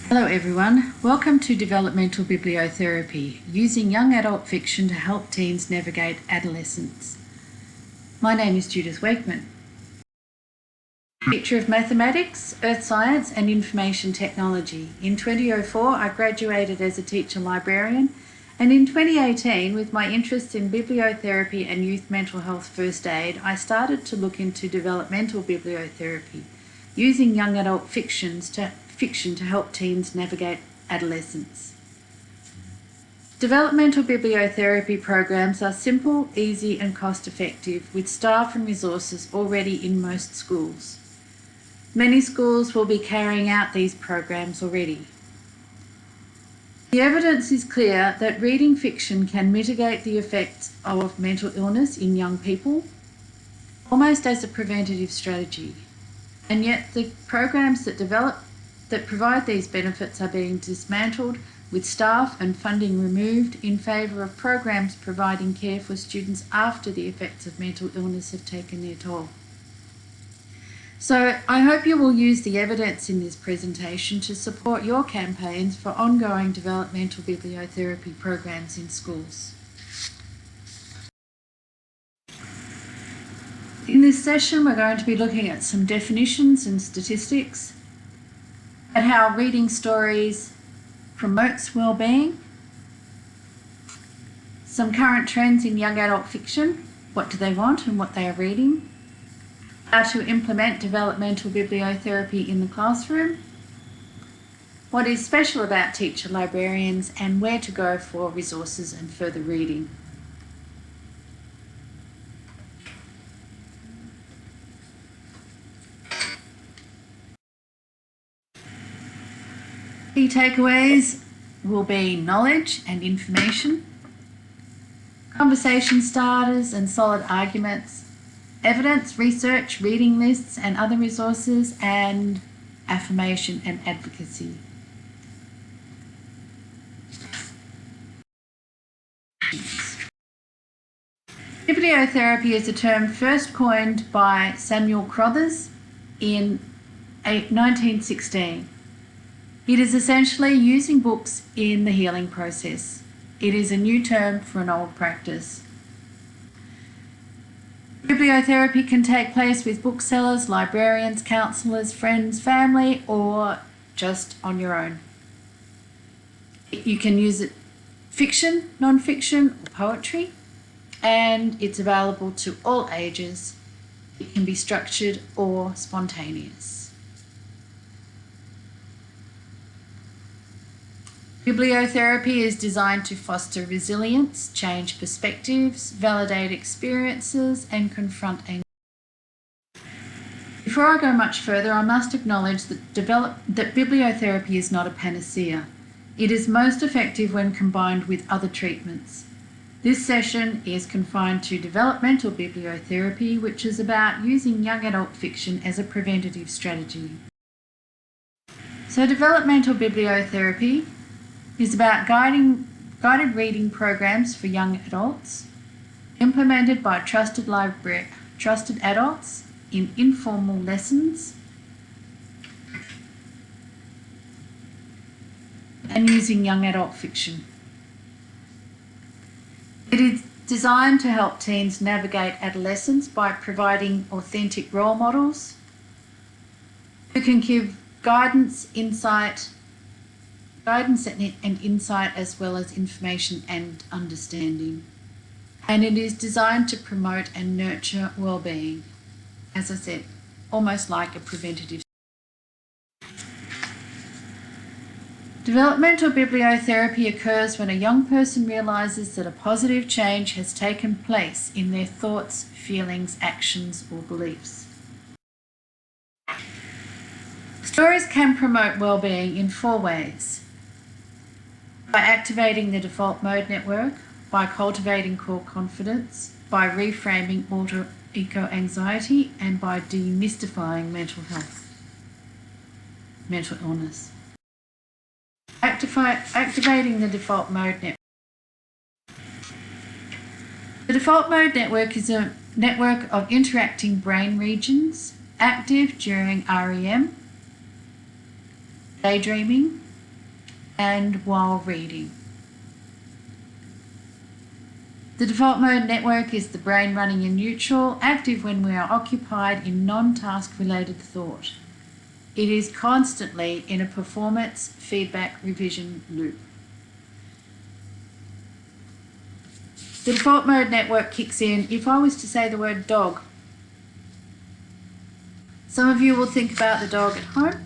Hello everyone, welcome to Developmental Bibliotherapy, using young adult fiction to help teens navigate adolescence. My name is Judith Wakeman. Teacher of Mathematics, Earth Science and Information Technology. In 2004 I graduated as a teacher librarian, and in 2018, with my interest in bibliotherapy and youth mental health first aid, I started to look into developmental bibliotherapy, using young adult fiction to help teens navigate adolescence. Developmental bibliotherapy programs are simple, easy and cost-effective, with staff and resources already in most schools. Many schools will be carrying out these programs already. The evidence is clear that reading fiction can mitigate the effects of mental illness in young people, almost as a preventative strategy. And yet the programs that provide these benefits are being dismantled, with staff and funding removed in favour of programs providing care for students after the effects of mental illness have taken their toll. So I hope you will use the evidence in this presentation to support your campaigns for ongoing developmental bibliotherapy programs in schools. In this session, we're going to be looking at some definitions and statistics, at how reading stories promotes well-being, some current trends in young adult fiction, what do they want and what they are reading, how to implement developmental bibliotherapy in the classroom, what is special about teacher librarians, and where to go for resources and further reading. Key takeaways will be knowledge and information, conversation starters and solid arguments, evidence, research, reading lists and other resources, and affirmation and advocacy. Bibliotherapy is a term first coined by Samuel Crothers in 1916. It is essentially using books in the healing process. It is a new term for an old practice. Bibliotherapy can take place with booksellers, librarians, counsellors, friends, family, or just on your own. You can use it fiction, non-fiction, or poetry, and it's available to all ages. It can be structured or spontaneous. Bibliotherapy is designed to foster resilience, change perspectives, validate experiences, and confront anxiety. Before I go much further, I must acknowledge that bibliotherapy is not a panacea. It is most effective when combined with other treatments. This session is confined to developmental bibliotherapy, which is about using young adult fiction as a preventative strategy. So developmental bibliotherapy is about guided reading programs for young adults, implemented by trusted adults in informal lessons, and using young adult fiction. It is designed to help teens navigate adolescence by providing authentic role models who can give guidance and insight, as well as information and understanding. And it is designed to promote and nurture well-being, as I said, almost like a preventative. Developmental bibliotherapy occurs when a young person realises that a positive change has taken place in their thoughts, feelings, actions, or beliefs. Stories can promote well-being in 4 ways: by activating the default mode network, by cultivating core confidence, by reframing alter ego anxiety, and by demystifying mental illness. Activating the default mode network. The default mode network is a network of interacting brain regions active during REM, daydreaming, and while reading. The default mode network is the brain running in neutral, active when we are occupied in non-task related thought. It is constantly in a performance feedback revision loop. The default mode network kicks in if I was to say the word dog. Some of you will think about the dog at home,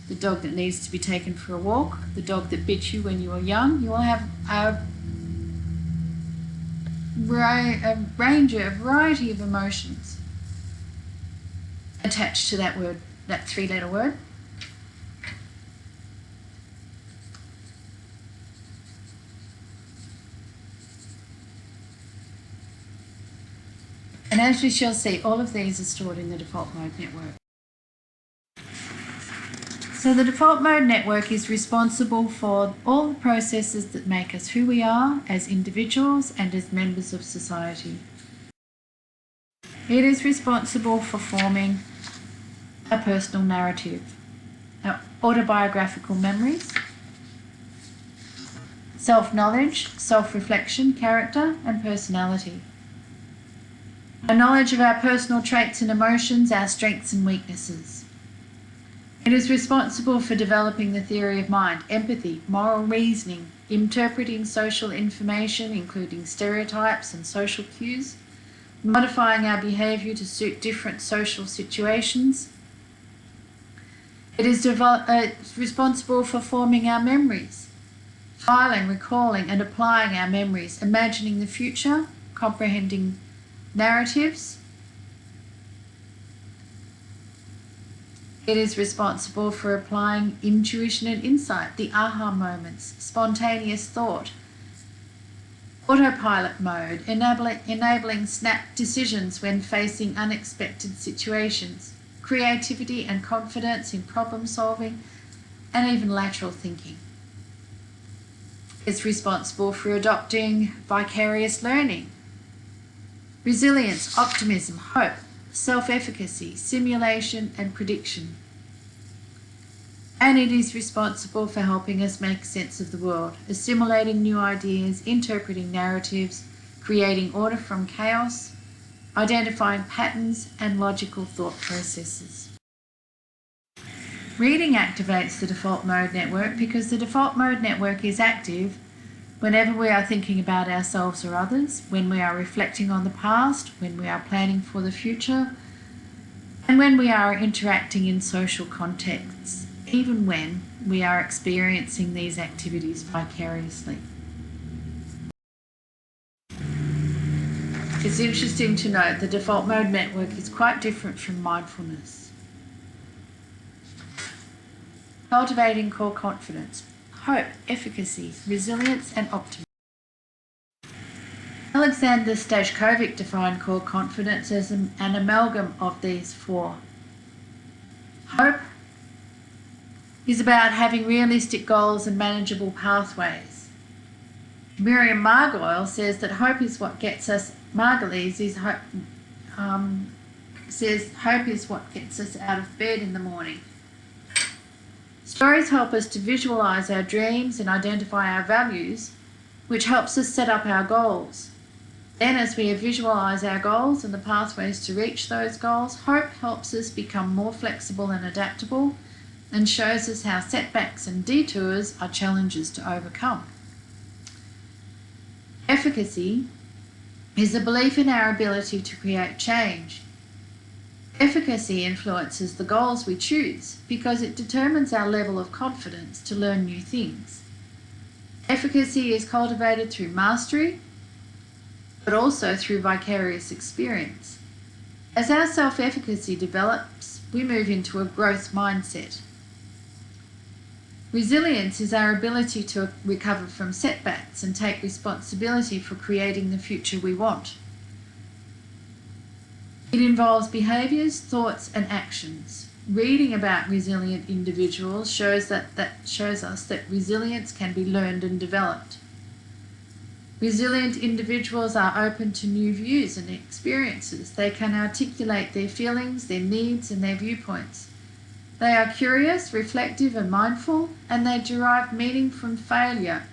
the dog that needs to be taken for a walk, the dog that bit you when you were young. You will have a variety of emotions attached to that word, that 3-letter word. And as we shall see, all of these are stored in the default mode network. So the default mode network is responsible for all the processes that make us who we are as individuals and as members of society. It is responsible for forming a personal narrative, our autobiographical memories, self-knowledge, self-reflection, character and personality. A knowledge of our personal traits and emotions, our strengths and weaknesses. It is responsible for developing the theory of mind, empathy, moral reasoning, interpreting social information, including stereotypes and social cues, modifying our behaviour to suit different social situations. It is responsible for forming our memories, filing, recalling and applying our memories, imagining the future, comprehending narratives. It is responsible for applying intuition and insight, the aha moments, spontaneous thought, autopilot mode, enabling snap decisions when facing unexpected situations, creativity and confidence in problem solving, and even lateral thinking. It's responsible for adopting vicarious learning, resilience, optimism, hope, self-efficacy, simulation and prediction. And it is responsible for helping us make sense of the world, assimilating new ideas, interpreting narratives, creating order from chaos, identifying patterns and logical thought processes. Reading activates the default mode network because the default mode network is active whenever we are thinking about ourselves or others, when we are reflecting on the past, when we are planning for the future, and when we are interacting in social contexts, even when we are experiencing these activities vicariously. It's interesting to note the default mode network is quite different from mindfulness. Cultivating core confidence, hope, efficacy, resilience and optimism. Alexander Stajkovic defined core confidence as an amalgam of these four. Hope is about having realistic goals and manageable pathways. Miriam Margoyle says that hope is what gets us, Margulies is hope, says hope is what gets us out of bed in the morning. Stories help us to visualise our dreams and identify our values, which helps us set up our goals. Then as we visualise our goals and the pathways to reach those goals, hope helps us become more flexible and adaptable and shows us how setbacks and detours are challenges to overcome. Efficacy is a belief in our ability to create change. Efficacy influences the goals we choose because it determines our level of confidence to learn new things. Efficacy is cultivated through mastery, but also through vicarious experience. As our self-efficacy develops, we move into a growth mindset. Resilience is our ability to recover from setbacks and take responsibility for creating the future we want. It involves behaviours, thoughts and actions. Reading about resilient individuals shows us that resilience can be learned and developed. Resilient individuals are open to new views and experiences. They can articulate their feelings, their needs and their viewpoints. They are curious, reflective, and mindful, and they derive meaning from failure.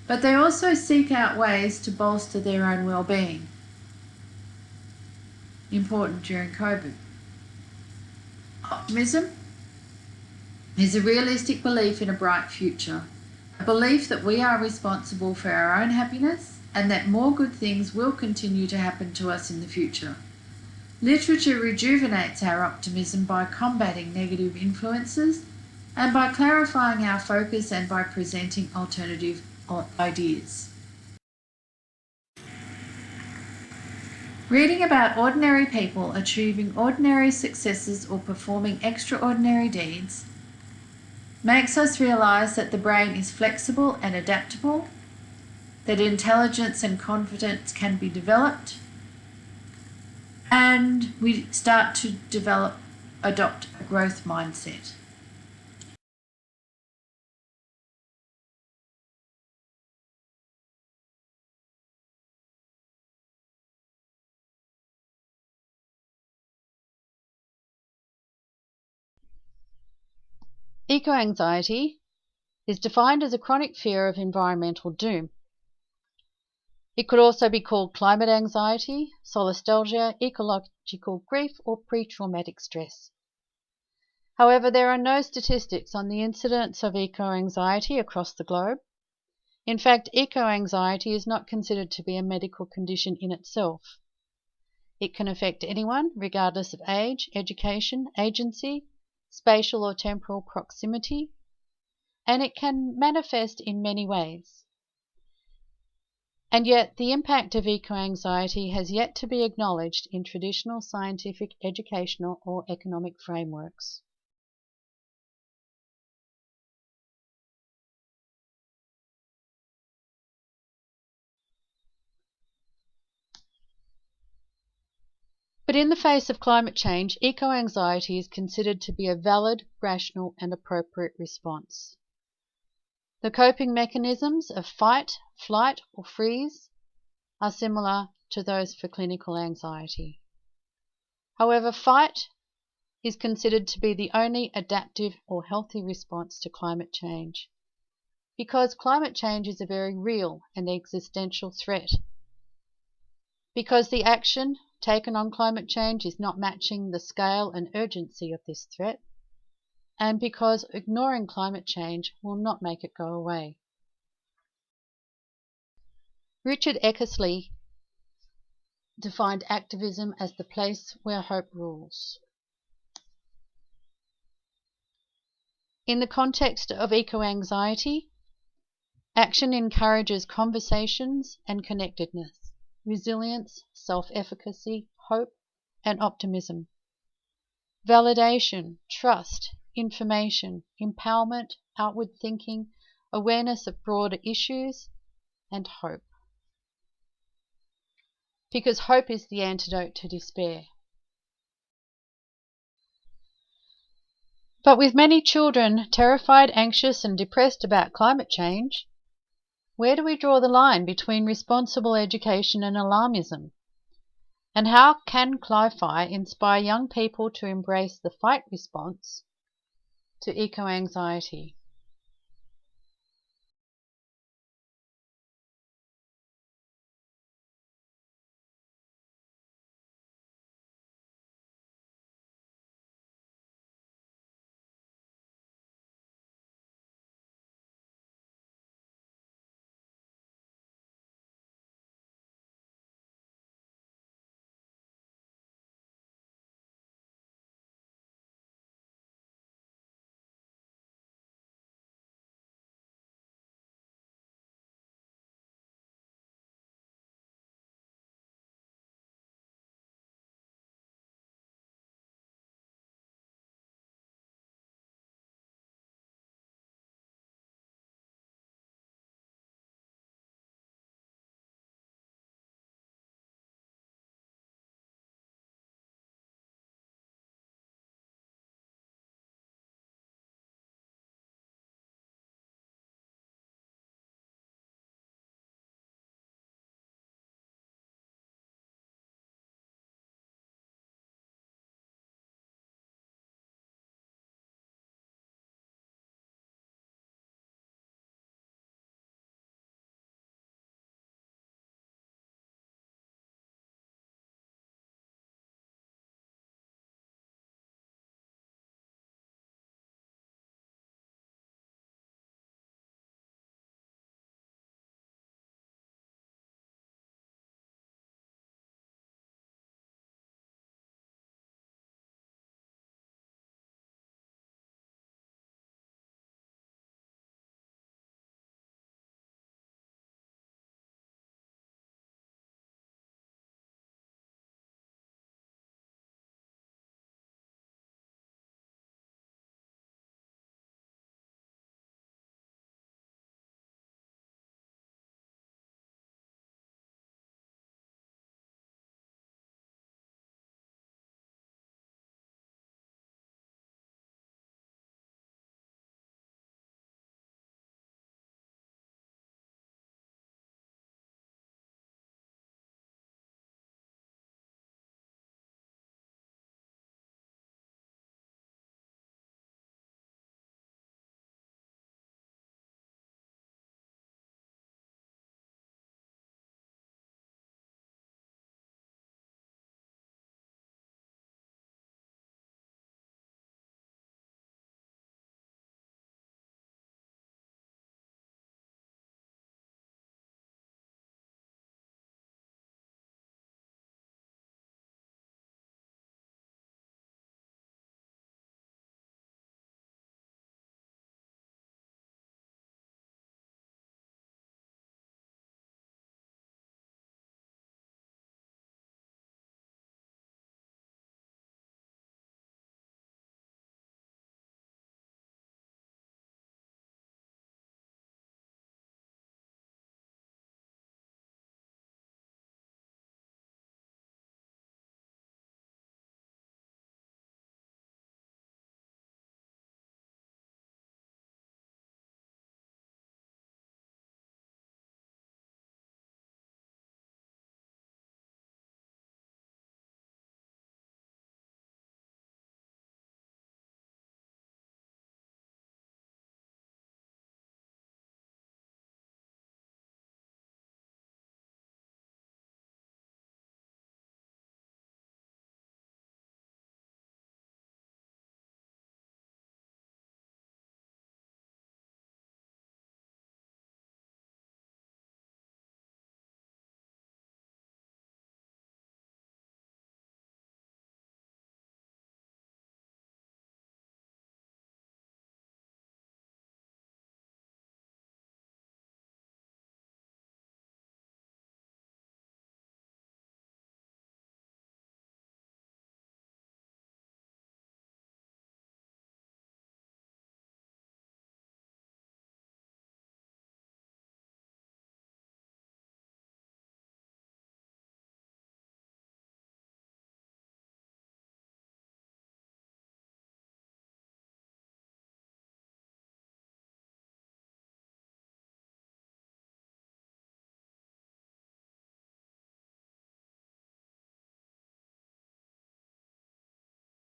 But they also seek out ways to bolster their own well-being. Important during COVID. Optimism is a realistic belief in a bright future, a belief that we are responsible for our own happiness and that more good things will continue to happen to us in the future. Literature rejuvenates our optimism by combating negative influences and by clarifying our focus and by presenting alternative ideas. Reading about ordinary people achieving ordinary successes or performing extraordinary deeds makes us realise that the brain is flexible and adaptable, that intelligence and confidence can be developed, and we start to adopt a growth mindset. Eco-anxiety is defined as a chronic fear of environmental doom. It could also be called climate anxiety, solastalgia, ecological grief, or pre-traumatic stress. However, there are no statistics on the incidence of eco-anxiety across the globe. In fact, eco-anxiety is not considered to be a medical condition in itself. It can affect anyone, regardless of age, education, agency, spatial or temporal proximity, and it can manifest in many ways. And yet, the impact of eco-anxiety has yet to be acknowledged in traditional scientific, educational, or economic frameworks. But in the face of climate change, eco-anxiety is considered to be a valid, rational, and appropriate response. The coping mechanisms of fight, flight, or freeze are similar to those for clinical anxiety. However, fight is considered to be the only adaptive or healthy response to climate change, because climate change is a very real and existential threat. Because the action taken on climate change is not matching the scale and urgency of this threat, and because ignoring climate change will not make it go away. Richard Eckersley defined activism as the place where hope rules. In the context of eco-anxiety, action encourages conversations and connectedness, resilience, self-efficacy, hope, and optimism. Validation, trust, information, empowerment, outward thinking, awareness of broader issues, and hope. Because hope is the antidote to despair. But with many children terrified, anxious, and depressed about climate change, where do we draw the line between responsible education and alarmism? And how can CliFi inspire young people to embrace the fight response to eco-anxiety?